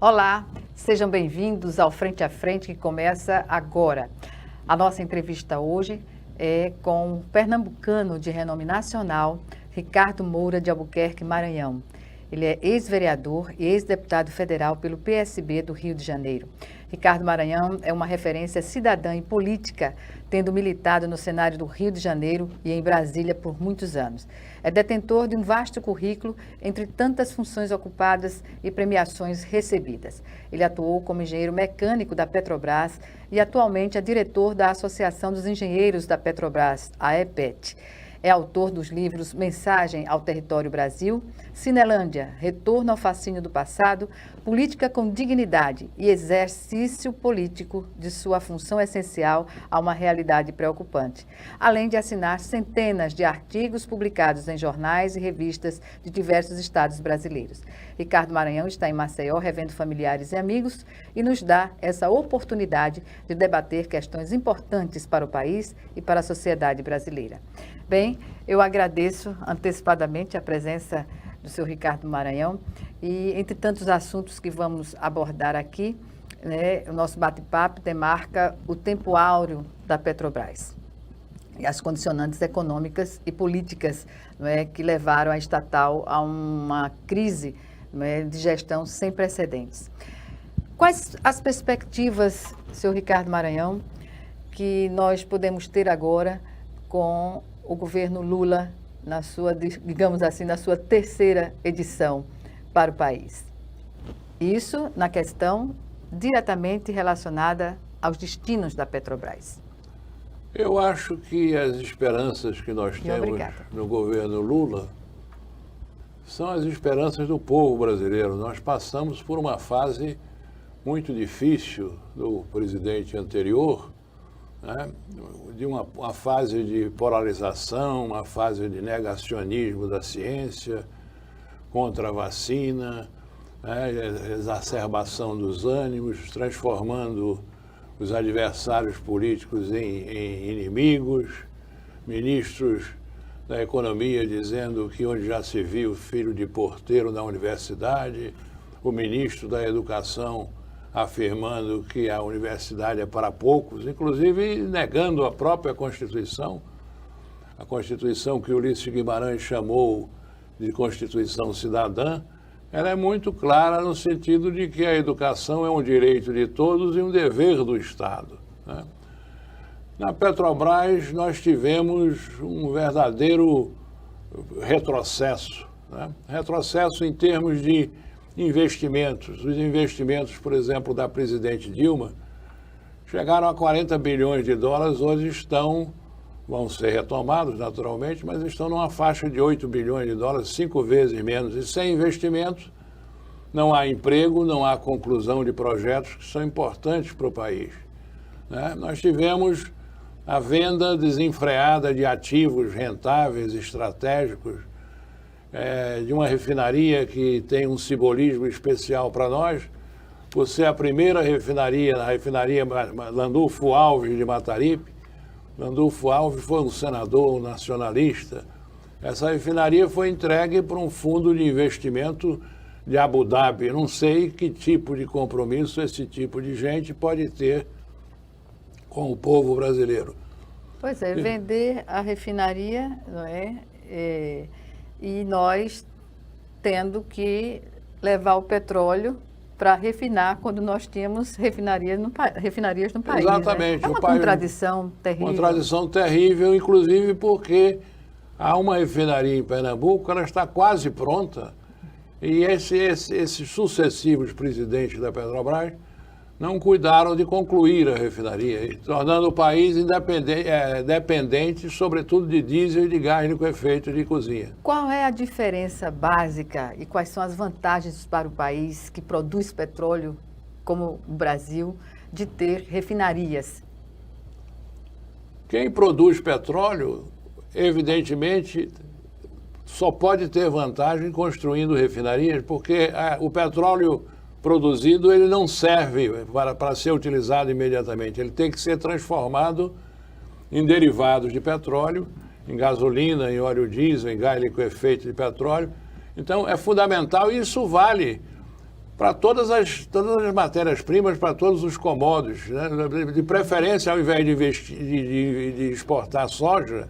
Olá, sejam bem-vindos ao Frente a Frente, que começa agora. A nossa entrevista hoje é com o pernambucano de renome nacional, Ricardo Moura de Albuquerque, Maranhão. Ele é ex-vereador e ex-deputado federal pelo PSB do Rio de Janeiro. Ricardo Maranhão é uma referência cidadã e política, tendo militado no cenário do Rio de Janeiro e em Brasília por muitos anos. É detentor de um vasto currículo entre tantas funções ocupadas e premiações recebidas. Ele atuou como engenheiro mecânico da Petrobras e atualmente é diretor da Associação dos Engenheiros da Petrobras, a EPET. É autor dos livros Mensagem ao Território Brasil, Cinelândia, Retorno ao Fascínio do Passado, Política com Dignidade e Exercício Político de sua função essencial a uma realidade preocupante, além de assinar centenas de artigos publicados em jornais e revistas de diversos estados brasileiros. Ricardo Maranhão está em Maceió revendo familiares e amigos e nos dá essa oportunidade de debater questões importantes para o país e para a sociedade brasileira. Bem, eu agradeço antecipadamente a presença do senhor Ricardo Maranhão e, entre tantos assuntos que vamos abordar aqui, o nosso bate-papo demarca o tempo áureo da Petrobras e as condicionantes econômicas e políticas que levaram a estatal a uma crise de gestão sem precedentes. Quais as perspectivas, senhor Ricardo Maranhão, que nós podemos ter agora com o governo Lula, na sua, digamos assim, na sua terceira edição para o país? Isso na questão diretamente relacionada aos destinos da Petrobras. Eu acho que as esperanças que nós temos no governo Lula são as esperanças do povo brasileiro. Nós passamos por uma fase muito difícil do presidente anterior, de uma fase de polarização, uma fase de negacionismo da ciência, contra a vacina, exacerbação dos ânimos, transformando os adversários políticos em inimigos, ministros da economia dizendo que onde já se viu filho de porteiro na universidade, o ministro da educação afirmando que a universidade é para poucos, inclusive negando a própria Constituição, a Constituição que Ulisses Guimarães chamou de Constituição Cidadã. Ela é muito clara no sentido de que a educação é um direito de todos e um dever do Estado. Na Petrobras, nós tivemos um verdadeiro retrocesso, retrocesso em termos de investimentos. Os investimentos, por exemplo, da presidente Dilma, chegaram a 40 bilhões de dólares, hoje vão ser retomados naturalmente, mas estão numa faixa de 8 bilhões de dólares, 5 vezes menos. E sem investimentos, não há emprego, não há conclusão de projetos que são importantes para o país. Nós tivemos a venda desenfreada de ativos rentáveis, estratégicos, de uma refinaria que tem um simbolismo especial para nós, por ser a primeira refinaria, a refinaria Landulfo Alves de Mataripe. Landulfo Alves foi um senador nacionalista. Essa refinaria foi entregue para um fundo de investimento de Abu Dhabi. Não sei que tipo de compromisso esse tipo de gente pode ter com o povo brasileiro. Pois é, vender a refinaria, não é? E nós tendo que levar o petróleo para refinar quando nós tínhamos refinarias no país. Exatamente. É uma contradição terrível. Contradição terrível, inclusive porque há uma refinaria em Pernambuco, ela está quase pronta, e esses sucessivos presidentes da Petrobras não cuidaram de concluir a refinaria, tornando o país dependente, sobretudo de diesel e de gás liquefeito de cozinha. Qual é a diferença básica e quais são as vantagens para o país que produz petróleo, como o Brasil, de ter refinarias? Quem produz petróleo, evidentemente, só pode ter vantagem construindo refinarias, porque o petróleo produzido, ele não serve para ser utilizado imediatamente. Ele tem que ser transformado em derivados de petróleo, em gasolina, em óleo diesel, em gás liquefeito de petróleo. Então, é fundamental e isso vale para todas as matérias-primas, para todos os commodities, né? De preferência, ao invés de investir, de exportar soja,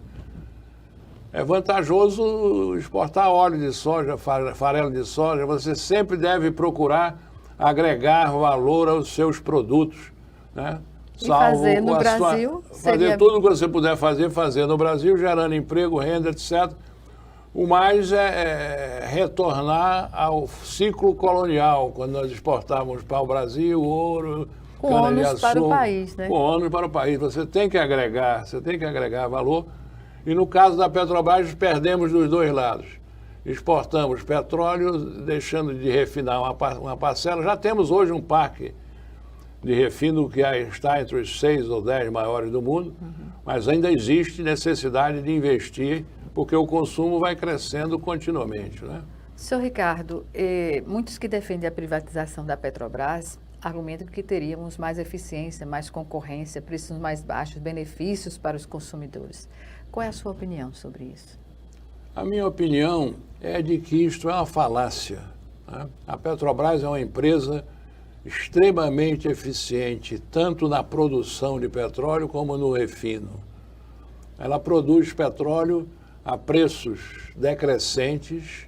é vantajoso exportar óleo de soja, farelo de soja. Você sempre deve procurar agregar valor aos seus produtos, né? E fazer no Brasil fazer tudo o que você puder fazer no Brasil, gerando emprego, renda, etc. O mais é retornar ao ciclo colonial, quando nós exportávamos para o Brasil ouro, com ônus para o país, né? Com ônus para o país. Você tem que agregar valor. E no caso da Petrobras, perdemos dos dois lados. Exportamos petróleo, deixando de refinar uma parcela. Já temos hoje um parque de refino que está entre os 6 ou 10 maiores do mundo, mas ainda existe necessidade de investir, porque o consumo vai crescendo continuamente, né? Senhor Ricardo, muitos que defendem a privatização da Petrobras argumentam que teríamos mais eficiência, mais concorrência, preços mais baixos, benefícios para os consumidores. Qual é a sua opinião sobre isso? A minha opinião é de que isto é uma falácia, né? A Petrobras é uma empresa extremamente eficiente, tanto na produção de petróleo como no refino. Ela produz petróleo a preços decrescentes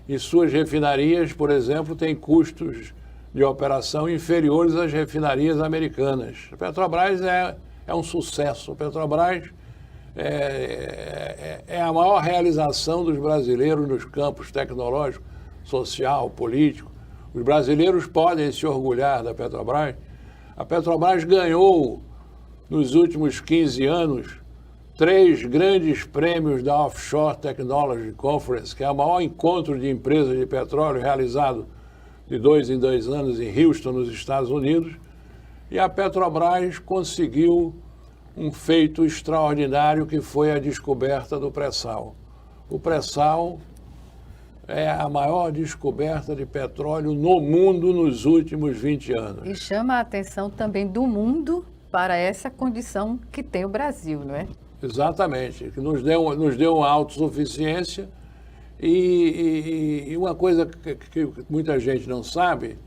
e suas refinarias, por exemplo, têm custos de operação inferiores às refinarias americanas. A Petrobras é um sucesso. A Petrobras é a maior realização dos brasileiros nos campos tecnológico, social, político. Os brasileiros podem se orgulhar da Petrobras. A Petrobras ganhou, nos últimos 15 anos, 3 grandes prêmios da Offshore Technology Conference, que é o maior encontro de empresas de petróleo realizado de 2 em 2 anos em Houston, nos Estados Unidos. E a Petrobras conseguiu um feito extraordinário, que foi a descoberta do pré-sal. O pré-sal é a maior descoberta de petróleo no mundo nos últimos 20 anos. E chama a atenção também do mundo para essa condição que tem o Brasil, não é? Exatamente, que nos deu uma autossuficiência e uma coisa que muita gente não sabe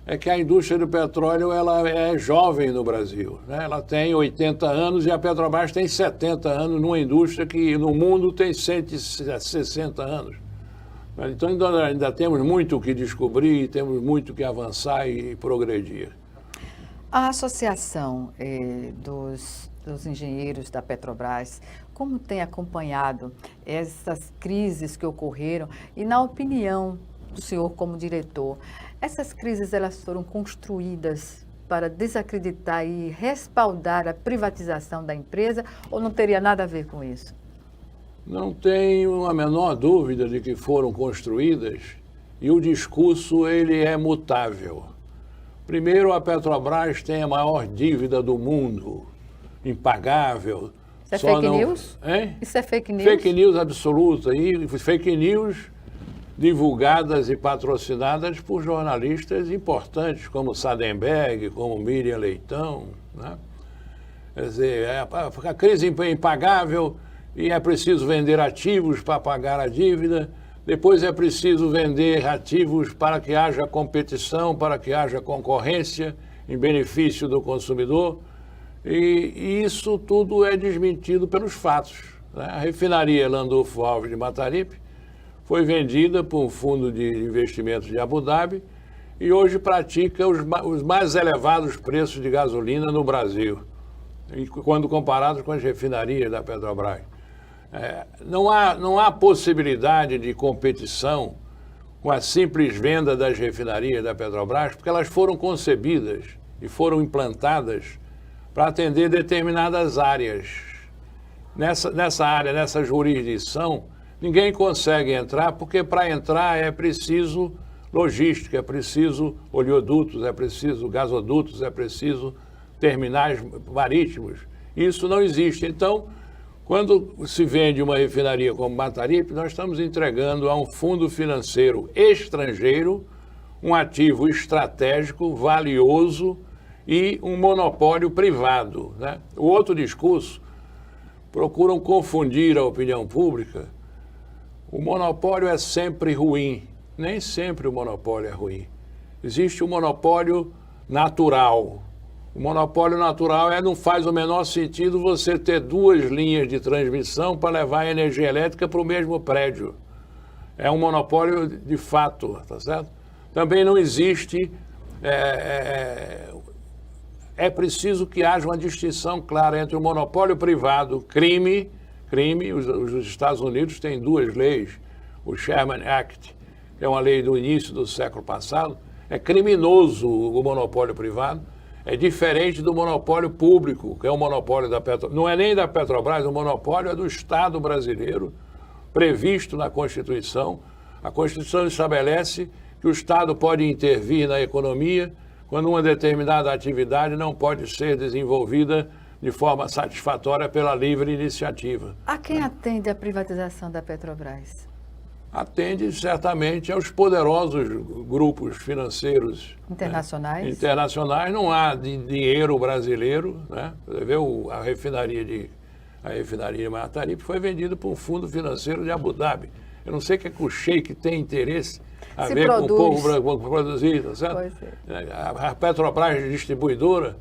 é que a indústria do petróleo ela é jovem no Brasil, né? Ela tem 80 anos e a Petrobras tem 70 anos numa indústria que no mundo tem 160 anos. Então ainda temos muito o que descobrir, temos muito que avançar e progredir. A associação dos engenheiros da Petrobras, como tem acompanhado essas crises que ocorreram e, na opinião do senhor como diretor, essas crises elas foram construídas para desacreditar e respaldar a privatização da empresa ou não teria nada a ver com isso? Não tenho a menor dúvida de que foram construídas e o discurso ele é mutável. Primeiro, a Petrobras tem a maior dívida do mundo, impagável. Isso é fake news? Hein? Isso é fake news? Fake news absoluta. E fake news divulgadas e patrocinadas por jornalistas importantes, como Sadenberg, como Miriam Leitão, né? Quer dizer, a crise é impagável e é preciso vender ativos para pagar a dívida. Depois é preciso vender ativos para que haja competição, para que haja concorrência em benefício do consumidor. E isso tudo é desmentido pelos fatos, né? A refinaria Landulfo Alves de Mataripe foi vendida por um fundo de investimentos de Abu Dhabi e hoje pratica os mais elevados preços de gasolina no Brasil, quando comparados com as refinarias da Petrobras. Não há possibilidade de competição com a simples venda das refinarias da Petrobras, porque elas foram concebidas e foram implantadas para atender determinadas áreas. Nessa área, nessa jurisdição, ninguém consegue entrar, porque para entrar é preciso logística, é preciso oleodutos, é preciso gasodutos, é preciso terminais marítimos. Isso não existe. Então, quando se vende uma refinaria como Mataripe, nós estamos entregando a um fundo financeiro estrangeiro um ativo estratégico, valioso e um monopólio privado, né? O outro discurso procuram confundir a opinião pública. O monopólio é sempre ruim. Nem sempre o monopólio é ruim. Existe o monopólio natural. O monopólio natural não faz o menor sentido você ter duas linhas de transmissão para levar a energia elétrica para o mesmo prédio. É um monopólio de fato, tá certo? Também não existe... É preciso que haja uma distinção clara entre o monopólio privado, crime, os Estados Unidos têm duas leis, o Sherman Act, que é uma lei do início do século passado, é criminoso o monopólio privado, é diferente do monopólio público, que é o monopólio da Petrobras. Não é nem da Petrobras, o monopólio é do Estado brasileiro, previsto na Constituição. A Constituição estabelece que o Estado pode intervir na economia quando uma determinada atividade não pode ser desenvolvida de forma satisfatória pela livre iniciativa. A quem atende a privatização da Petrobras? Atende certamente aos poderosos grupos financeiros internacionais. Né? Internacionais, não há dinheiro brasileiro, né? Você vê a refinaria de Mataripe foi vendida por um fundo financeiro de Abu Dhabi. Eu não sei o que o sheik tem interesse a ver com o povo produzir, tá certo? A Petrobras distribuidora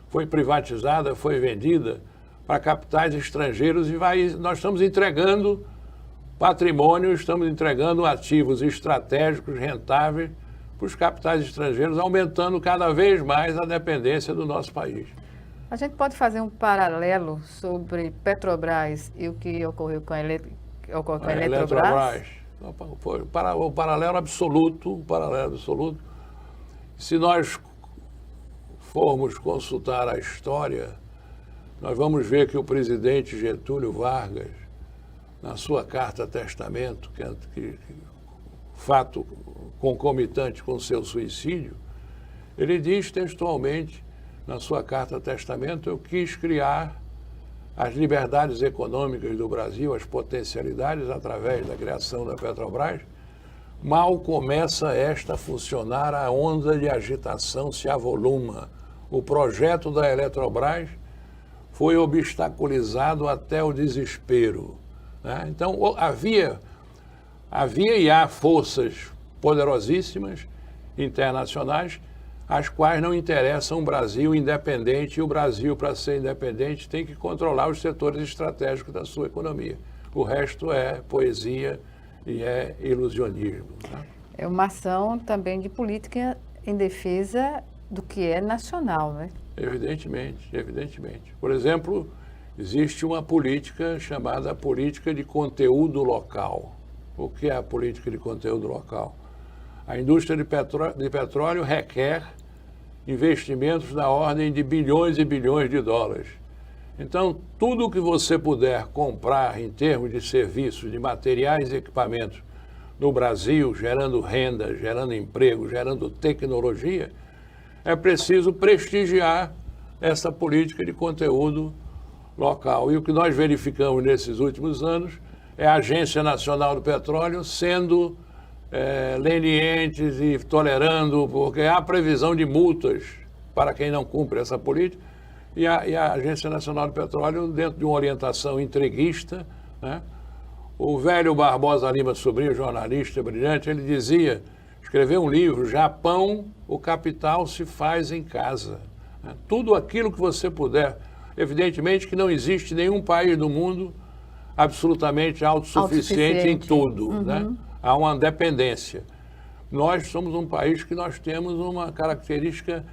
foi privatizada, foi vendida para capitais estrangeiros e nós estamos entregando patrimônio, estamos entregando ativos estratégicos, rentáveis para os capitais estrangeiros, aumentando cada vez mais a dependência do nosso país. A gente pode fazer um paralelo sobre Petrobras e o que ocorreu com a Eletrobras? O paralelo absoluto, se nós formos consultar a história, nós vamos ver que o presidente Getúlio Vargas, na sua carta testamento, fato concomitante com seu suicídio, ele diz textualmente, na sua carta testamento, eu quis criar as liberdades econômicas do Brasil, as potencialidades através da criação da Petrobras. Mal começa esta a funcionar, a onda de agitação se avoluma. O projeto da Eletrobras foi obstaculizado até o desespero. Né? Então, havia e há forças poderosíssimas internacionais as quais não interessam um Brasil independente, e o Brasil, para ser independente, tem que controlar os setores estratégicos da sua economia. O resto é poesia e é ilusionismo. Tá? É uma ação também de política em defesa do que é nacional, né? Evidentemente. Por exemplo, existe uma política chamada política de conteúdo local. O que é a política de conteúdo local? A indústria de petróleo requer investimentos na ordem de bilhões e bilhões de dólares. Então, tudo que você puder comprar em termos de serviços, de materiais e equipamentos no Brasil, gerando renda, gerando emprego, gerando tecnologia, é preciso prestigiar essa política de conteúdo local. E o que nós verificamos nesses últimos anos é a Agência Nacional do Petróleo sendo lenientes e tolerando, porque há previsão de multas para quem não cumpre essa política, e a Agência Nacional do Petróleo, dentro de uma orientação entreguista, né? O velho Barbosa Lima Sobrinho, jornalista brilhante, ele dizia, escreveu um livro, Japão, o capital se faz em casa. Né? Tudo aquilo que você puder. Evidentemente que não existe nenhum país do mundo absolutamente autossuficiente em tudo, né? Há uma dependência. Nós somos um país que nós temos uma característica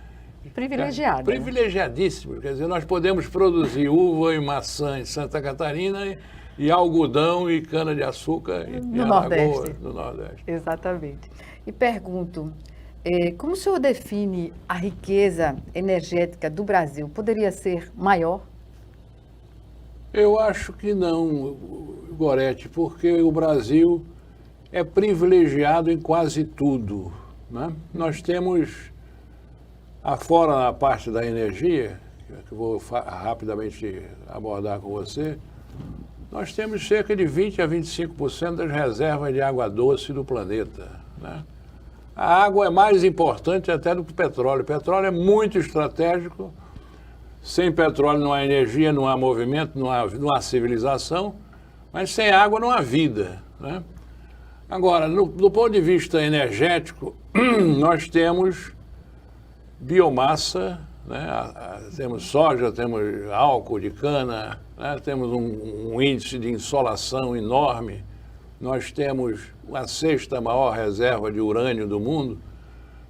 privilegiada. Privilegiadíssima. Quer dizer, nós podemos produzir uva e maçã em Santa Catarina e algodão e cana-de-açúcar em Alagoas, no Nordeste. Exatamente. E pergunto, como o senhor define a riqueza energética do Brasil? Poderia ser maior? Eu acho que não, Gorete, porque o Brasil é privilegiado em quase tudo. Né? Nós temos, afora na parte da energia, que eu vou rapidamente abordar com você, nós temos cerca de 20% a 25% das reservas de água doce do planeta. Né? A água é mais importante até do que o petróleo. O petróleo é muito estratégico. Sem petróleo não há energia, não há movimento, não há civilização, mas sem água não há vida. Né? Agora, do ponto de vista energético, nós temos biomassa, né? Temos soja, temos álcool de cana, né? Temos um índice de insolação enorme, nós temos a sexta maior reserva de urânio do mundo,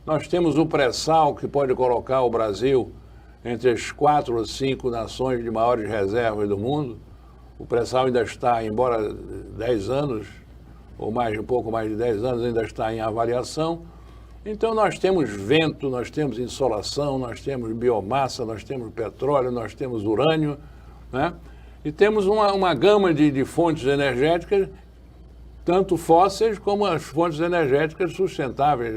nós temos o pré-sal que pode colocar o Brasil entre as 4 ou 5 nações de maiores reservas do mundo. O pré-sal ainda está, embora 10 anos, ou mais, um pouco mais de 10 anos, ainda está em avaliação. Então nós temos vento, nós temos insolação, nós temos biomassa, nós temos petróleo, nós temos urânio, né? E temos uma gama de fontes energéticas, tanto fósseis como as fontes energéticas sustentáveis,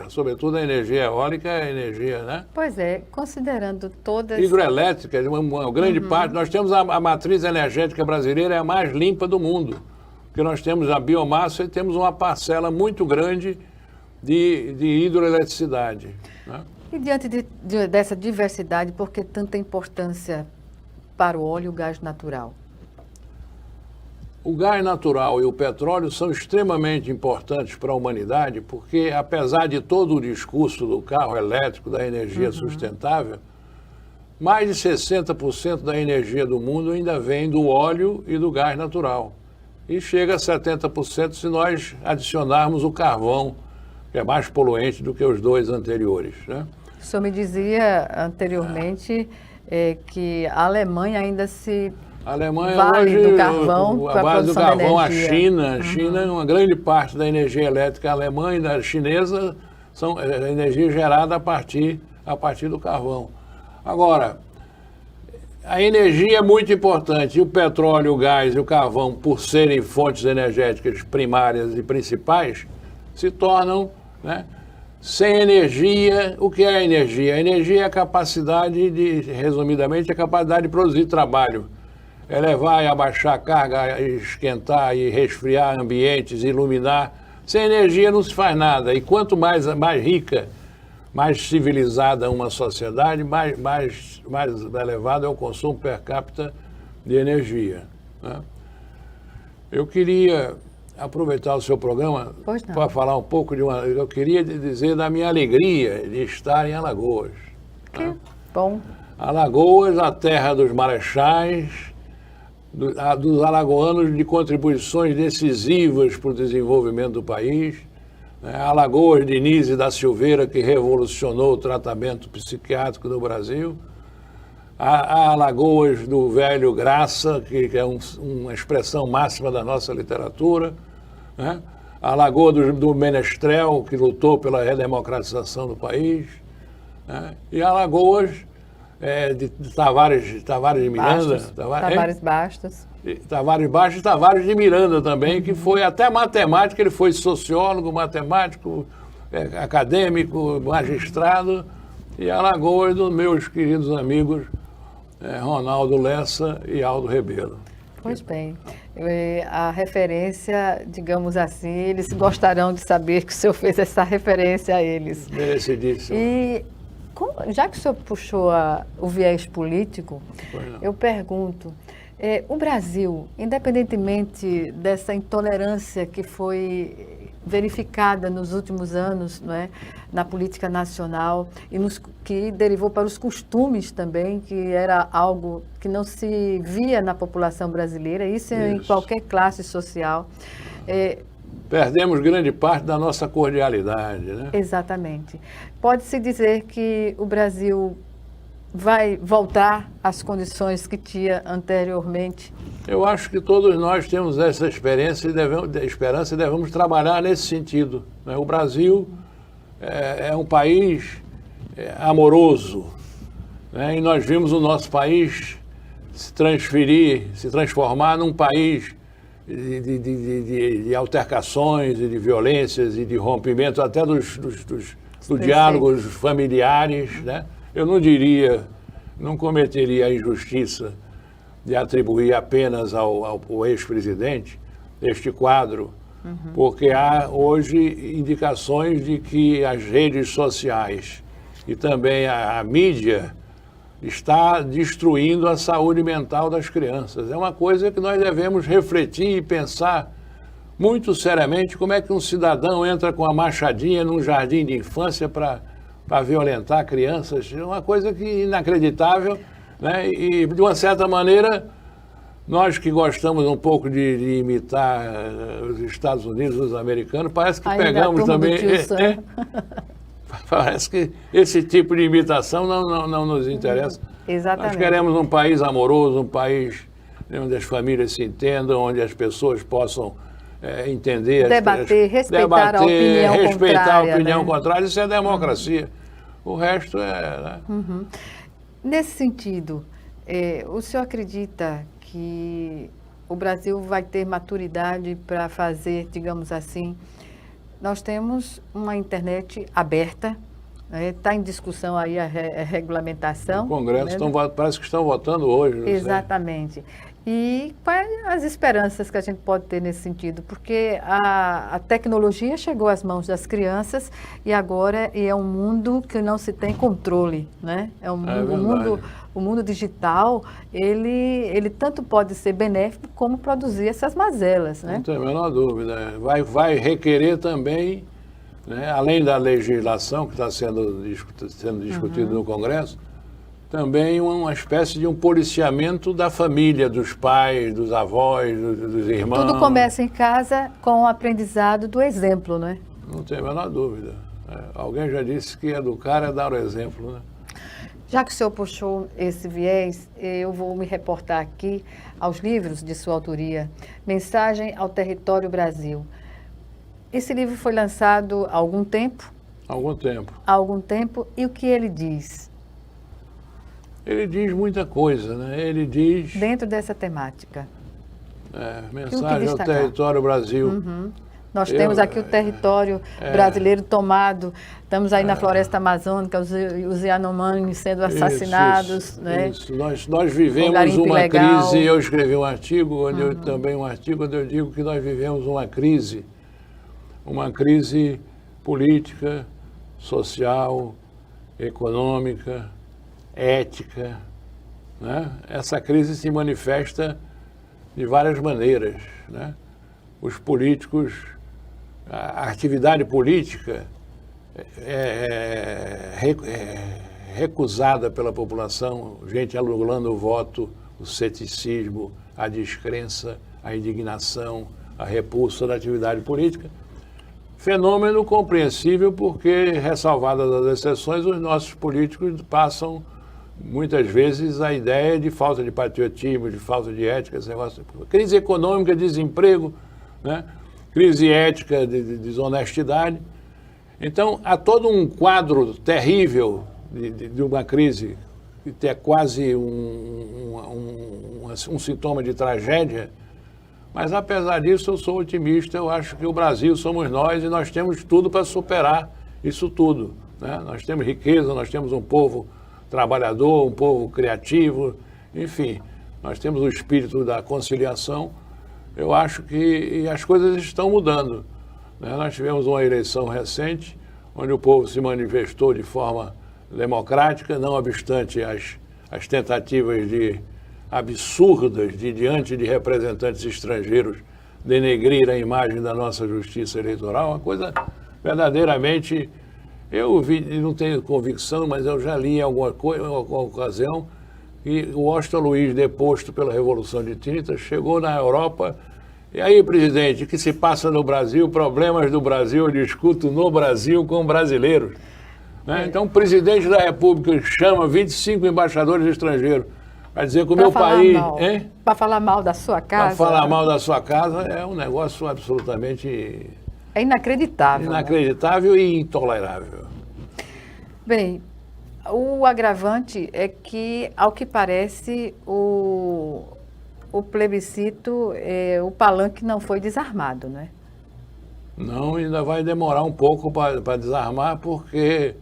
sobretudo a energia eólica, a energia, né? Pois é, considerando todas... Hidrelétrica, uma grande parte. Nós temos a matriz energética brasileira, é a mais limpa do mundo, porque nós temos a biomassa e temos uma parcela muito grande de hidroeletricidade, né? E diante dessa diversidade, por que tanta importância para o óleo e o gás natural? O gás natural e o petróleo são extremamente importantes para a humanidade, porque apesar de todo o discurso do carro elétrico, da energia sustentável, mais de 60% da energia do mundo ainda vem do óleo e do gás natural. E chega a 70% se nós adicionarmos o carvão, que é mais poluente do que os dois anteriores, né? O senhor me dizia anteriormente que a Alemanha ainda se... A Alemanha vale hoje, do carvão, a base do carvão, a China, China, uma grande parte da energia elétrica alemã e da chinesa são energia gerada a partir do carvão. Agora, a energia é muito importante, e o petróleo, o gás e o carvão, por serem fontes energéticas primárias e principais, se tornam, né? Sem energia, o que é a energia? A energia é a capacidade resumidamente, a capacidade de produzir trabalho. É levar e abaixar a carga, esquentar e resfriar ambientes, iluminar. Sem energia não se faz nada. E quanto mais rica, mais civilizada uma sociedade, mais elevado é o consumo per capita de energia, né? Eu queria aproveitar o seu programa para falar um pouco eu queria dizer da minha alegria de estar em Alagoas. Que bom. Alagoas, a terra dos marechais, dos alagoanos de contribuições decisivas para o desenvolvimento do país. Alagoas de Nise da Silveira, que revolucionou o tratamento psiquiátrico no Brasil. A Alagoas do velho Graça, que é uma expressão máxima da nossa literatura, né? A Lagoa do Menestrel, que lutou pela redemocratização do país, né? E a Alagoas de Tavares de Miranda. Tavares Bastos. Tavares Bastos e Tavares de Miranda também, que foi até matemático, ele foi sociólogo, matemático, acadêmico, magistrado, e Alagoas dos meus queridos amigos Ronaldo Lessa e Aldo Rebelo. Pois bem, a referência, digamos assim, eles gostarão de saber que o senhor fez essa referência a eles. Merecidíssimo. E já que o senhor puxou o viés político, eu pergunto, o Brasil, independentemente dessa intolerância que foi verificada nos últimos anos, não é, na política nacional e que derivou para os costumes também, que era algo que não se via na população brasileira, isso. Em qualquer classe social. Perdemos grande parte da nossa cordialidade, né? Exatamente. Pode-se dizer que o Brasil vai voltar às condições que tinha anteriormente? Eu acho que todos nós temos essa esperança e devemos trabalhar nesse sentido, né? O Brasil é um país amoroso, né? E nós vimos o nosso país se transformar num país de altercações e de violências e de rompimento até dos diálogos familiares, né? Eu não cometeria a injustiça de atribuir apenas ao ex-presidente este quadro, porque há hoje indicações de que as redes sociais e também a mídia está destruindo a saúde mental das crianças. É uma coisa que nós devemos refletir e pensar muito seriamente como é que um cidadão entra com a machadinha num jardim de infância para violentar crianças. É uma coisa que inacreditável, né? E, de uma certa maneira, nós que gostamos um pouco de imitar os Estados Unidos, os americanos, parece que ainda pegamos também... Parece que esse tipo de imitação não nos interessa. Exatamente. Nós queremos um país amoroso, um país onde as famílias se entendam, onde as pessoas possam entender... Respeitar a opinião contrária, contrária. Isso é democracia. O resto é... Né? Uhum. Nesse sentido, o senhor acredita que o Brasil vai ter maturidade para fazer, digamos assim... Nós temos uma internet aberta, está em discussão aí a regulamentação. No Congresso, né? Parece que estão votando hoje. Exatamente. E quais as esperanças que a gente pode ter nesse sentido? Porque a tecnologia chegou às mãos das crianças e agora é um mundo que não se tem controle, né? É um mundo, o mundo digital, ele tanto pode ser benéfico como produzir essas mazelas, né? Não tem a menor dúvida. Vai requerer também, né, além da legislação que está sendo discutida no Congresso, também uma espécie de um policiamento da família, dos pais, dos avós, dos irmãos. Tudo começa em casa com o aprendizado do exemplo, não é? Não tem a menor dúvida. Alguém já disse que educar é dar o exemplo, né? Já que o senhor puxou esse viés, eu vou me reportar aqui aos livros de sua autoria. Mensagem ao Território Brasil. Esse livro foi lançado há algum tempo? Algum tempo. Há algum tempo. E o que ele diz? Ele diz muita coisa, né? Ele diz... Dentro dessa temática. Mensagem ao Território Brasil. Uhum. Nós temos aqui o território brasileiro tomado. Estamos aí na floresta amazônica, os Yanomami sendo assassinados. Isso, né? Isso. Nós vivemos uma crise. Eu escrevi um artigo, onde onde eu digo que nós vivemos uma crise política, social, econômica, ética, né? Essa crise se manifesta de várias maneiras, né? Os políticos, a atividade política é recusada pela população, gente anulando o voto, o ceticismo, a descrença, a indignação, a repulsa da atividade política. Fenômeno compreensível porque, ressalvadas as exceções, os nossos políticos passam muitas vezes a ideia de falta de patriotismo, de falta de ética, esse negócio. Crise econômica, desemprego, né? Crise ética, de desonestidade. Então, há todo um quadro terrível de uma crise que é quase um sintoma de tragédia, mas apesar disso eu sou otimista, eu acho que o Brasil somos nós e nós temos tudo para superar isso tudo, né? Nós temos riqueza, nós temos um povo trabalhador, um povo criativo, enfim, nós temos o espírito da conciliação. Eu acho que as coisas estão mudando, né? Nós tivemos uma eleição recente, onde o povo se manifestou de forma democrática, não obstante as tentativas absurdas diante de representantes estrangeiros denegrir a imagem da nossa justiça eleitoral, uma coisa verdadeiramente... Eu não tenho convicção, mas eu já li em alguma ocasião que o Washington Luiz, deposto pela Revolução de 30, chegou na Europa. E aí, presidente, o que se passa no Brasil, problemas do Brasil, eu discuto no Brasil com brasileiros. Né? Então, o presidente da República chama 25 embaixadores estrangeiros para dizer que o meu país... Para falar mal da sua casa? Para falar mal da sua casa é um negócio absolutamente... É inacreditável. Inacreditável, né? E intolerável. Bem, o agravante é que, ao que parece, o plebiscito, o palanque não foi desarmado, né? Não, ainda vai demorar um pouco para desarmar, porque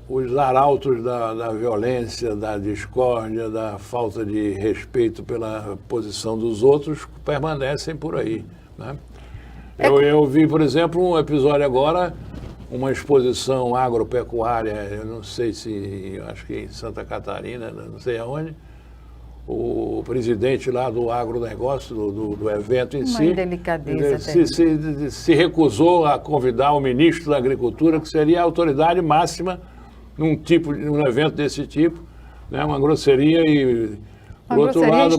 os arautos da violência, da discórdia, da falta de respeito pela posição dos outros permanecem por aí, né? Eu vi, por exemplo, um episódio agora, uma exposição agropecuária, eu não sei se, acho que em Santa Catarina, não sei aonde, o presidente lá do agronegócio, do evento em Uma si, indelicadeza se recusou a convidar o ministro da Agricultura, que seria a autoridade máxima num evento desse tipo, né? Uma grosseria e, por outro lado,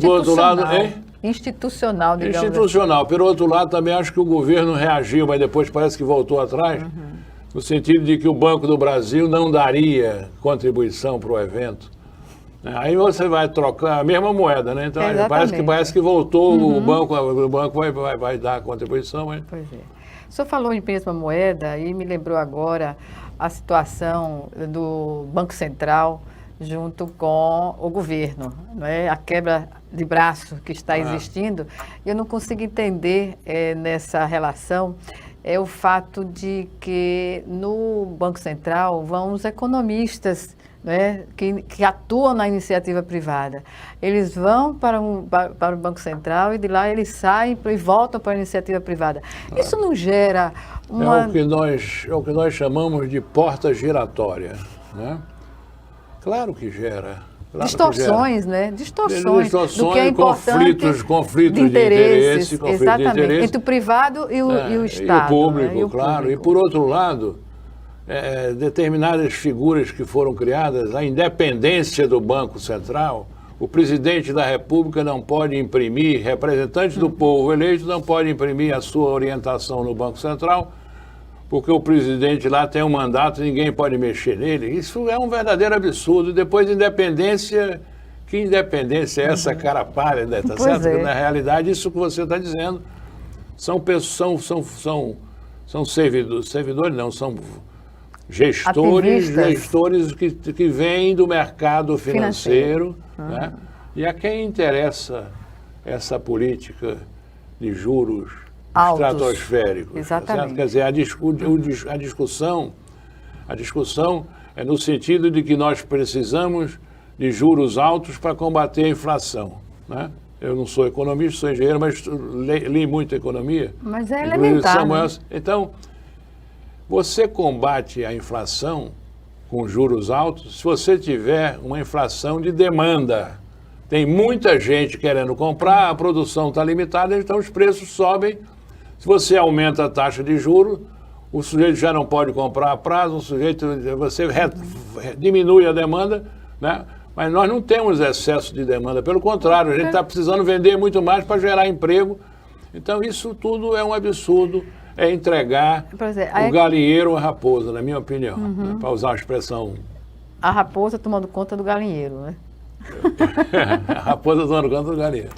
institucional, digamos institucional. Pelo outro lado, também acho que o governo reagiu, mas depois parece que voltou atrás, no sentido de que o Banco do Brasil não daria contribuição para o evento. Aí você vai trocar a mesma moeda, né? Então parece que voltou, o banco vai dar a contribuição. Mas... Pois é. O senhor falou em mesma moeda e me lembrou agora a situação do Banco Central junto com o governo, né? A quebra de braço que está existindo. Eu não consigo entender nessa relação o fato de que no Banco Central vão os economistas, né, que atuam na iniciativa privada. Eles vão para o Banco Central e de lá eles saem e voltam para a iniciativa privada. Isso não gera uma... É o que nós chamamos de porta giratória, né? Claro que gera. Distorções, né? Distorções do que é importante. Conflitos de interesse. Exatamente. Entre o privado e o Estado. E o público, né? claro. Público. E por outro lado, determinadas figuras que foram criadas, a independência do Banco Central, o presidente da República não pode imprimir, representante do povo eleito não pode imprimir a sua orientação no Banco Central, porque o presidente lá tem um mandato e ninguém pode mexer nele. Isso é um verdadeiro absurdo. Depois, independência... Que independência é essa cara pálida, tá certo? Porque, na realidade, isso que você está dizendo são servidores não, são gestores que vêm do mercado financeiro. Né? E a quem interessa essa política de juros estratosféricos? Exatamente. Tá, quer dizer, a discussão é no sentido de que nós precisamos de juros altos para combater a inflação, né? Eu não sou economista, sou engenheiro, mas li muito economia. Mas é elementar, né? Então, você combate a inflação com juros altos se você tiver uma inflação de demanda. Tem muita gente querendo comprar, a produção está limitada, então os preços sobem. Se você aumenta a taxa de juros, o sujeito já não pode comprar a prazo, você diminui a demanda, né? Mas nós não temos excesso de demanda, pelo contrário, a gente está precisando vender muito mais para gerar emprego. Então isso tudo é um absurdo, é entregar o galinheiro à raposa, na minha opinião, né? Para usar uma expressão... A raposa tomando conta do galinheiro, né? A raposa tomando conta do galinheiro.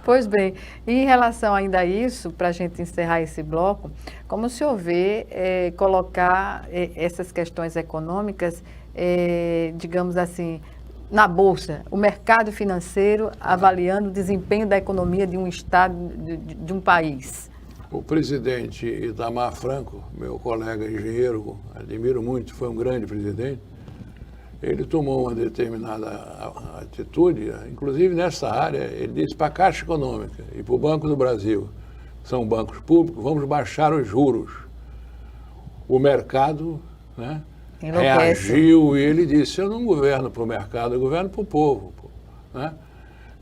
Pois bem, em relação ainda a isso, para a gente encerrar esse bloco, como o senhor vê colocar essas questões econômicas, digamos assim, na Bolsa, o mercado financeiro avaliando o desempenho da economia de um Estado, de um país? O presidente Itamar Franco, meu colega engenheiro, admiro muito, foi um grande presidente, ele tomou uma determinada atitude, inclusive nessa área, ele disse para a Caixa Econômica e para o Banco do Brasil, que são bancos públicos, vamos baixar os juros. O mercado, né, reagiu e ele disse, eu não governo para o mercado, eu governo para o povo. Né?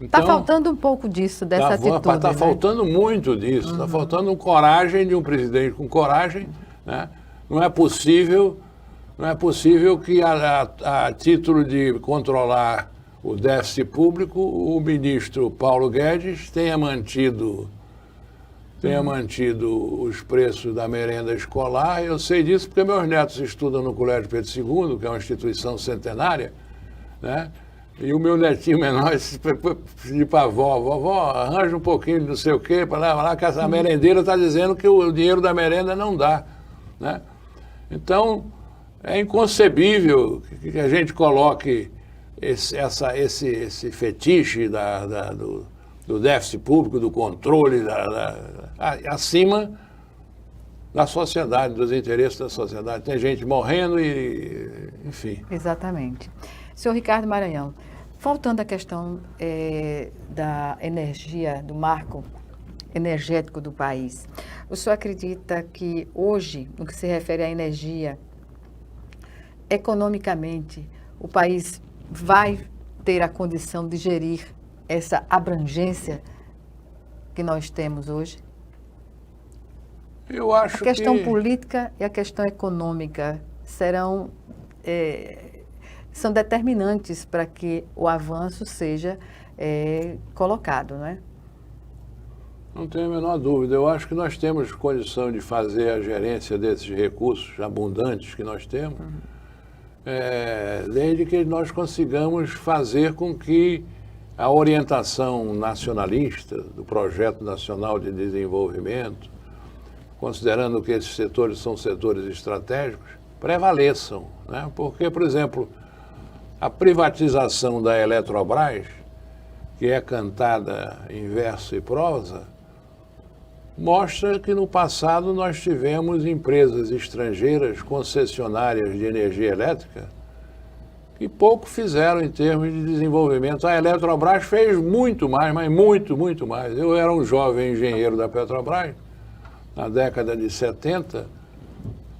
Está faltando um pouco disso, dessa atitude. Está faltando muito disso, está faltando coragem de um presidente com coragem. Né? Não é possível que a título de controlar o déficit público, o ministro Paulo Guedes tenha mantido os preços da merenda escolar. Eu sei disso porque meus netos estudam no Colégio Pedro II, que é uma instituição centenária, né? E o meu netinho menor pediu para a vovó, arranja um pouquinho de não sei o quê, para lá, que essa merendeira está dizendo que o dinheiro da merenda não dá. Né? Então, é inconcebível que a gente coloque esse fetiche do déficit público, do controle, acima da sociedade, dos interesses da sociedade. Tem gente morrendo enfim. Exatamente. Senhor Ricardo Maranhão, voltando à questão da energia, do marco energético do país, o senhor acredita que hoje, no que se refere à energia, economicamente, o país vai ter a condição de gerir essa abrangência que nós temos hoje? Eu acho a questão que... política e a questão econômica são determinantes para que o avanço seja colocado, não é? Não tenho a menor dúvida. Eu acho que nós temos condição de fazer a gerência desses recursos abundantes que nós temos, desde que nós consigamos fazer com que a orientação nacionalista do Projeto Nacional de Desenvolvimento, considerando que esses setores são setores estratégicos, prevaleçam, né? Porque, por exemplo, a privatização da Eletrobras, que é cantada em verso e prosa, mostra que no passado nós tivemos empresas estrangeiras concessionárias de energia elétrica que pouco fizeram em termos de desenvolvimento. A Eletrobras fez muito mais, mas muito, muito mais. Eu era um jovem engenheiro da Petrobras, na década de 70,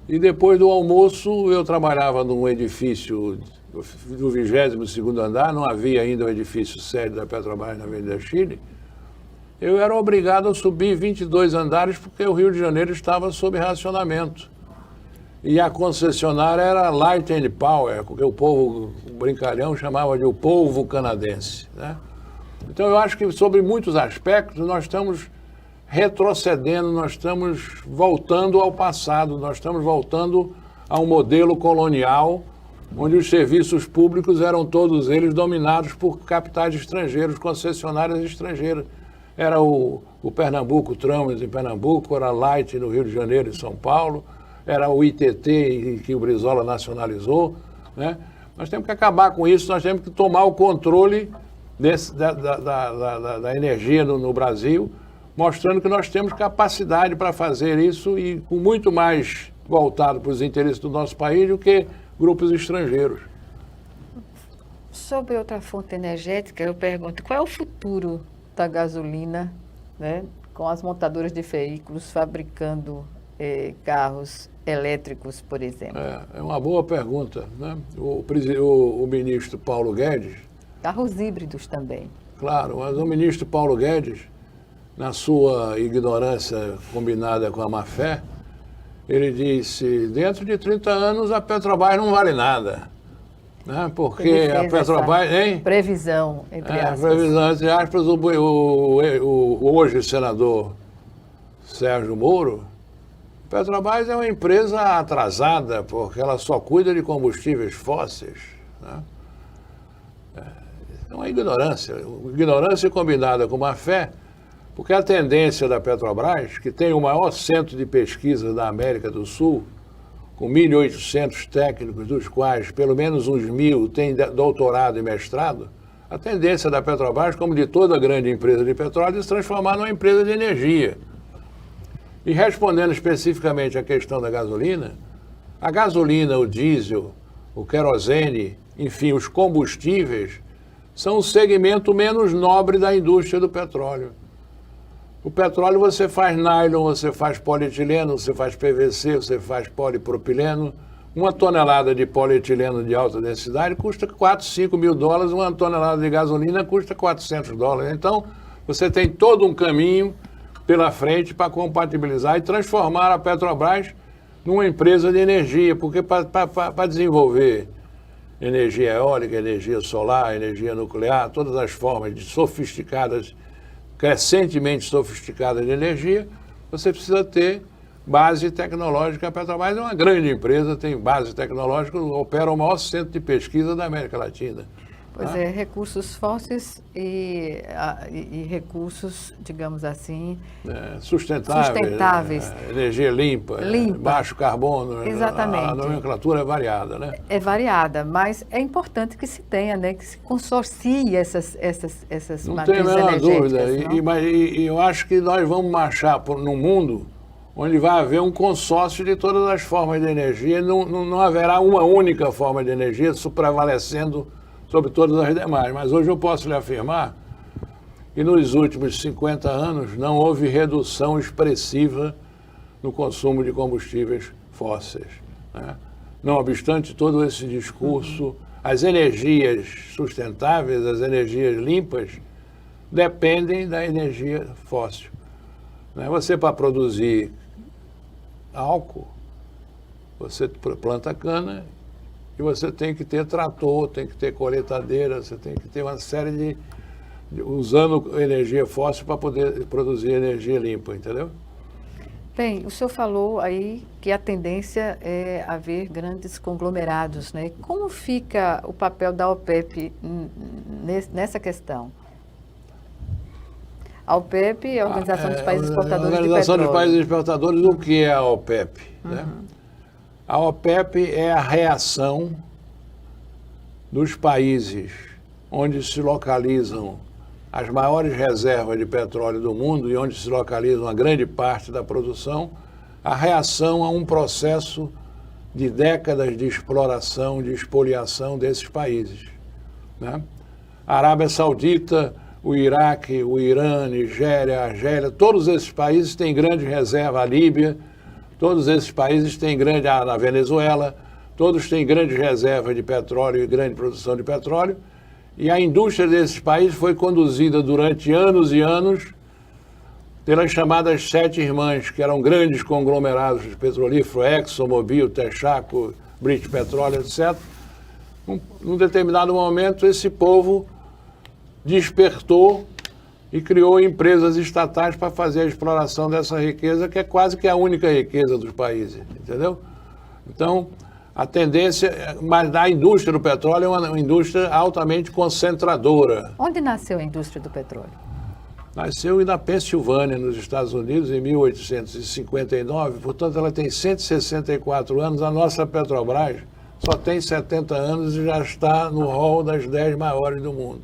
e depois do almoço eu trabalhava num edifício do 22º andar, não havia ainda o edifício sede da Petrobras na Avenida Chile. Eu era obrigado a subir 22 andares porque o Rio de Janeiro estava sob racionamento. E a concessionária era Light and Power, porque o povo brincalhão chamava de o polvo canadense, né? Então eu acho que sobre muitos aspectos nós estamos retrocedendo, nós estamos voltando ao passado, nós estamos voltando a um modelo colonial onde os serviços públicos eram todos eles dominados por capitais estrangeiros, concessionárias estrangeiras. Era o Pernambuco Trams em Pernambuco, era a Light no Rio de Janeiro e São Paulo, era o ITT que o Brizola nacionalizou, né? Nós temos que acabar com isso, nós temos que tomar o controle da energia no Brasil, mostrando que nós temos capacidade para fazer isso e com muito mais voltado para os interesses do nosso país do que grupos estrangeiros. Sobre outra fonte energética, eu pergunto, qual é o futuro da gasolina, né, com as montadoras de veículos fabricando carros elétricos, por exemplo? É uma boa pergunta, né? O ministro Paulo Guedes... Carros híbridos também. Claro, mas o ministro Paulo Guedes, na sua ignorância combinada com a má-fé, ele disse, dentro de 30 anos a Petrobras não vale nada, né? Porque a Petrobras... Previsão, entre aspas. Previsão, entre aspas, o hoje senador Sérgio Moro, a Petrobras é uma empresa atrasada, porque ela só cuida de combustíveis fósseis, né? É uma ignorância combinada com má fé, porque a tendência da Petrobras, que tem o maior centro de pesquisa da América do Sul, com 1.800 técnicos, dos quais pelo menos uns 1.000 têm doutorado e mestrado, a tendência da Petrobras, como de toda grande empresa de petróleo, é se transformar numa empresa de energia. E respondendo especificamente à questão da gasolina, a gasolina, o diesel, o querosene, enfim, os combustíveis, são o segmento menos nobre da indústria do petróleo. O petróleo você faz nylon, você faz polietileno, você faz PVC, você faz polipropileno. Uma tonelada de polietileno de alta densidade custa 4, 5 mil dólares, uma tonelada de gasolina custa 400 dólares. Então, você tem todo um caminho pela frente para compatibilizar e transformar a Petrobras numa empresa de energia, porque para desenvolver energia eólica, energia solar, energia nuclear, todas as formas de sofisticadas, crescentemente sofisticadas de energia, você precisa ter base tecnológica. A Petrobras é uma grande empresa, tem base tecnológica, opera o maior centro de pesquisa da América Latina. Pois é, recursos fósseis e recursos, digamos assim... sustentáveis. Energia limpa, baixo carbono. Exatamente. A nomenclatura é variada, né? É variada, mas é importante que se tenha, né? Que se consorcie essas matrizes energéticas. Não tenho a menor dúvida. E eu acho que nós vamos marchar num mundo onde vai haver um consórcio de todas as formas de energia. Não haverá uma única forma de energia prevalecendo sobre todas as demais. Mas hoje eu posso lhe afirmar que nos últimos 50 anos não houve redução expressiva no consumo de combustíveis fósseis, né? Não obstante todo esse discurso, as energias sustentáveis, as energias limpas, dependem da energia fóssil. Né? Você, para produzir álcool, você planta cana e você tem que ter trator, tem que ter colheitadeira, você tem que ter uma série usando energia fóssil para poder produzir energia limpa, entendeu? Bem, o senhor falou aí que a tendência é haver grandes conglomerados, né? Como fica o papel da OPEP nessa questão? A OPEP é a Organização dos Países Exportadores de Petróleo. A Organização dos Países Exportadores, o que é a OPEP? Né? A OPEP é a reação dos países onde se localizam as maiores reservas de petróleo do mundo e onde se localiza uma grande parte da produção, a reação a um processo de décadas de exploração, de expoliação desses países. Né? A Arábia Saudita, o Iraque, o Irã, Nigéria, Argélia, todos esses países têm grande reserva, a Líbia, todos esses países têm grande, a Venezuela, todos têm grandes reservas de petróleo e grande produção de petróleo, e a indústria desses países foi conduzida durante anos e anos pelas chamadas Sete Irmãs, que eram grandes conglomerados petrolíferos, ExxonMobil, Texaco, British Petroleum, etc. Num determinado momento, esse povo despertou e criou empresas estatais para fazer a exploração dessa riqueza, que é quase que a única riqueza dos países, entendeu? Então, a tendência, mas a indústria do petróleo é uma indústria altamente concentradora. Onde nasceu a indústria do petróleo? Nasceu na Pensilvânia, nos Estados Unidos, em 1859, portanto ela tem 164 anos. A nossa Petrobras só tem 70 anos e já está no rol das 10 maiores do mundo.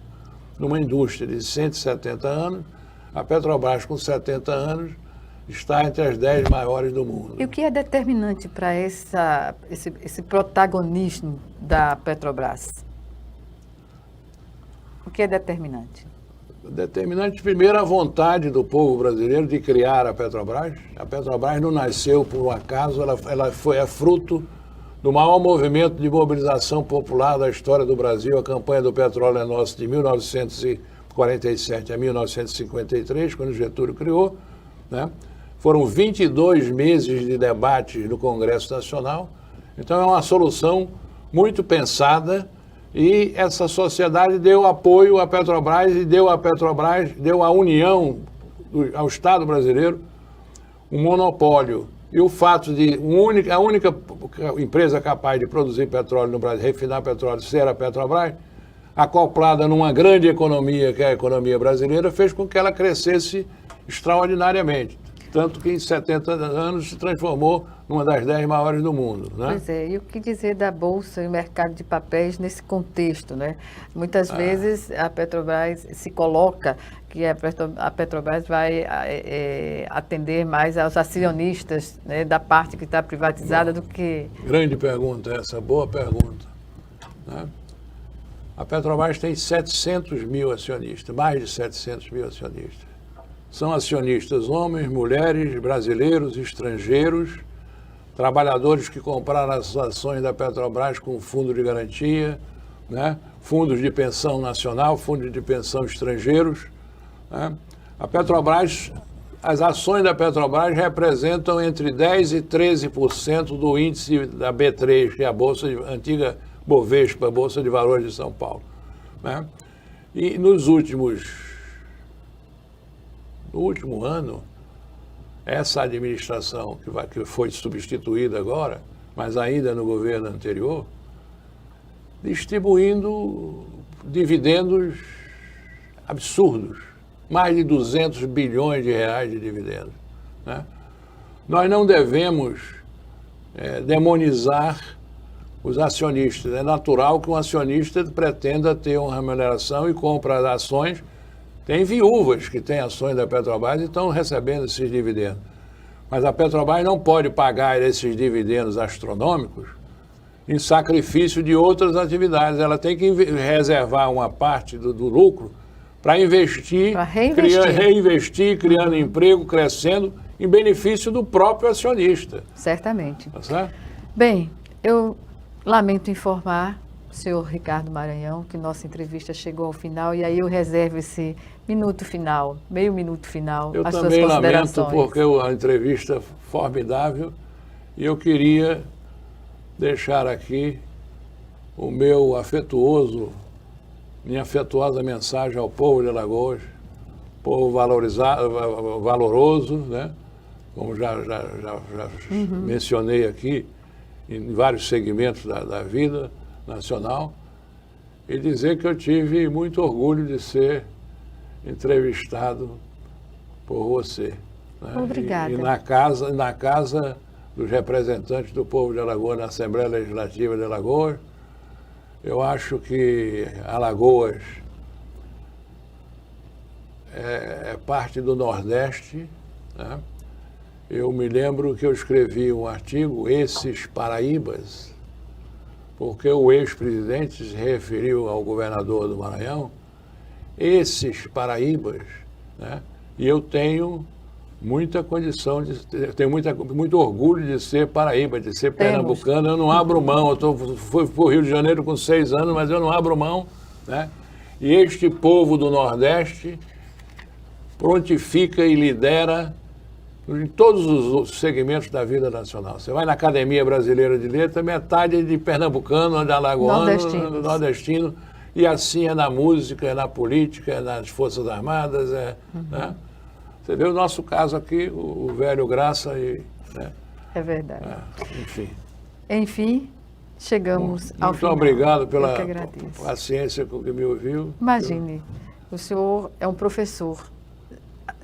Numa indústria de 170 anos, a Petrobras com 70 anos está entre as 10 maiores do mundo. E o que é determinante para esse protagonismo da Petrobras? O que é determinante? Determinante, primeiro, a vontade do povo brasileiro de criar a Petrobras. A Petrobras não nasceu por um acaso, ela é fruto do maior movimento de mobilização popular da história do Brasil. A campanha do Petróleo é Nosso, de 1947 a 1953, quando Getúlio criou, né? Foram 22 meses de debates no Congresso Nacional. Então é uma solução muito pensada e essa sociedade deu apoio à Petrobras e deu à União, ao Estado brasileiro, um monopólio. E o fato de a única empresa capaz de produzir petróleo no Brasil, refinar petróleo, ser a Petrobras, acoplada numa grande economia, que é a economia brasileira, fez com que ela crescesse extraordinariamente. Tanto que em 70 anos se transformou numa das 10 maiores do mundo. Né? Pois é, e o que dizer da Bolsa e o mercado de papéis nesse contexto? Né? Muitas vezes a Petrobras se coloca que a Petrobras vai atender mais aos acionistas, né, da parte que está privatizada. Bom, do que... Grande pergunta essa, boa pergunta. Né? A Petrobras tem 700 mil acionistas, mais de 700 mil acionistas. São acionistas homens, mulheres, brasileiros, estrangeiros, trabalhadores que compraram as ações da Petrobras com fundo de garantia, né? Fundos de pensão nacional, fundos de pensão estrangeiros. Né? A Petrobras, as ações da Petrobras representam entre 10% e 13% do índice da B3, que é a antiga Bovespa, Bolsa de Valores de São Paulo. Né? E no último ano, essa administração que foi substituída agora, mas ainda no governo anterior, distribuindo dividendos absurdos, mais de 200 bilhões de reais de dividendos. Né? Nós não devemos demonizar os acionistas. É natural que um acionista pretenda ter uma remuneração e compra as ações. Tem viúvas que têm ações da Petrobras e estão recebendo esses dividendos. Mas a Petrobras não pode pagar esses dividendos astronômicos em sacrifício de outras atividades. Ela tem que reservar uma parte do lucro para investir, reinvestir, criando emprego, crescendo, em benefício do próprio acionista. Certamente. Tá certo? Bem, eu lamento informar senhor Ricardo Maranhão, que nossa entrevista chegou ao final e aí eu reservo esse minuto final, meio minuto final, eu as suas também considerações. lamento porque a entrevista formidável e eu queria deixar aqui o meu minha afetuosa mensagem ao povo de Alagoas, povo valoroso, né? Como já mencionei aqui, em vários segmentos da vida nacional, e dizer que eu tive muito orgulho de ser entrevistado por você. Né? Obrigada. E na casa dos representantes do povo de Alagoas, na Assembleia Legislativa de Alagoas, eu acho que Alagoas é parte do Nordeste, né? Eu me lembro que eu escrevi um artigo, Esses Paraíbas, porque o ex-presidente se referiu ao governador do Maranhão, esses Paraíbas, né? E eu tenho muita condição, tenho muito orgulho de ser paraíba, de ser pernambucano, eu não abro mão, fui para o Rio de Janeiro com 6 anos, mas eu não abro mão, né? E este povo do Nordeste prontifica e lidera em todos os segmentos da vida nacional. Você vai na Academia Brasileira de Letras, metade de pernambucano, de alagoano, nordestino, e assim é na música, é na política, é nas Forças Armadas, né? Você vê o nosso caso aqui, o velho Graça e... Né? É verdade. Enfim. Enfim, chegamos ao final. Muito obrigado pela agradeço. paciência com que me ouviu. Imagine, o senhor é um professor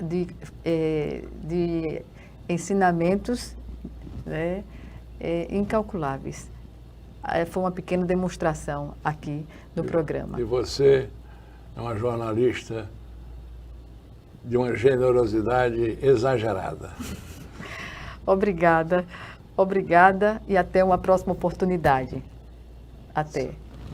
de ensinamentos, né, incalculáveis. Foi uma pequena demonstração aqui no programa. E você é uma jornalista de uma generosidade exagerada. Obrigada, obrigada e até uma próxima oportunidade. Até.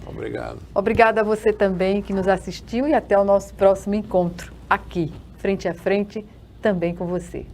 Obrigado. Obrigada a você também que nos assistiu e até o nosso próximo encontro aqui, frente a frente, também com você.